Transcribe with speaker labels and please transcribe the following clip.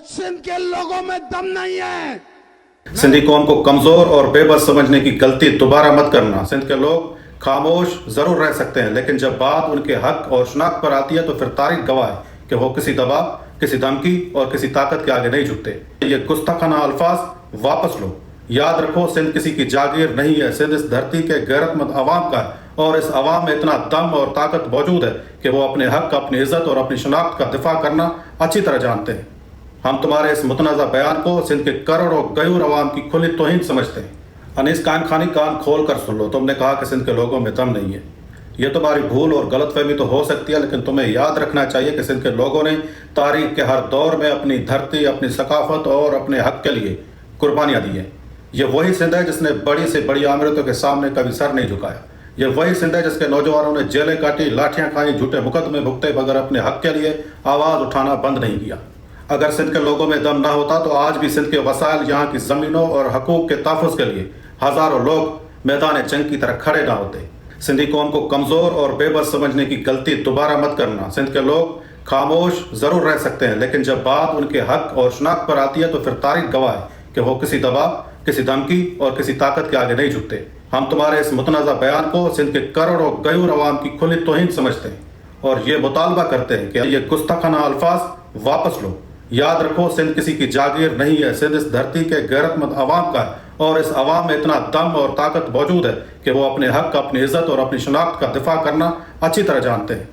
Speaker 1: सिंध के लोगों में दम नहीं है।
Speaker 2: सिंधी कौम को कमजोर और बेबस समझने की गलती दोबारा मत करना। सिंध के लोग खामोश जरूर रह सकते हैं, लेकिन जब बात उनके हक और शनाख्त पर आती है तो फिर तारीख गवाह है कि वो किसी दबाव, किसी धमकी और किसी ताकत के आगे नहीं झुकते। ये गुस्ताखाना अल्फाज वापस लो। याद रखो, सिंध किसी की जागीर नहीं है। सिंध इस धरती के गैरतमंद अवाम का है और इस अवाम में इतना दम और ताकत मौजूद है कि वो अपने हक, अपनी इज्जत और अपनी शनाख्त का दिफा करना अच्छी तरह जानते हैं। हम तुम्हारे इस मुतनाज़ा बयान को सिंध के करोड़ों गयूर अवाम की खुली तौहीन समझते हैं। अनीस कायम खानी, कान खोल कर सुन लो। तुमने कहा कि सिंध के लोगों में दम नहीं है। ये तुम्हारी भूल और गलतफहमी तो हो सकती है, लेकिन तुम्हें याद रखना चाहिए कि सिंध के लोगों ने तारीख के हर दौर में अपनी धरती, अपनी सकाफत और अपने हक के लिए कुर्बानियाँ दी हैं। ये वही सिंध है जिसने बड़ी से बड़ी आमिरतों के सामने कभी सर नहीं झुकाया। ये वही सिंध है जिसके नौजवानों ने जेलें काटी, लाठियाँ खाई, झूठे मुकदमे भुगते, मगर अपने हक के लिए आवाज़ उठाना बंद नहीं किया। अगर सिंध के लोगों में दम ना होता तो आज भी सिंध के वसाइल, यहाँ की ज़मीनों और हकूक़ के तहफ़्फ़ुज़ के लिए हज़ारों लोग मैदान जंग की तरह खड़े ना होते। सिंधी कौम को कमज़ोर और बेबस समझने की गलती दोबारा मत करना। सिंध के लोग खामोश ज़रूर रह सकते हैं, लेकिन जब बात उनके हक और शनाख्त पर आती है तो फिर तारीख गवाह है कि वो किसी दबाव, किसी धमकी और किसी ताकत के आगे नहीं झुकते। हम तुम्हारे इस मुतनाज़ा बयान को सिंध के करोड़ों गयूर अवाम की खुली तौहीन समझते हैं और ये मुतालबा करते हैं कि ये गुस्ताखाना अल्फाज वापस लो। याद रखो, सिंध किसी की जागीर नहीं है। सिंध इस धरती के गैरतमंद अवाम का है और इस अवाम में इतना दम और ताकत मौजूद है कि वो अपने हक, अपनी इज्जत और अपनी शनाख्त का दिफा करना अच्छी तरह जानते हैं।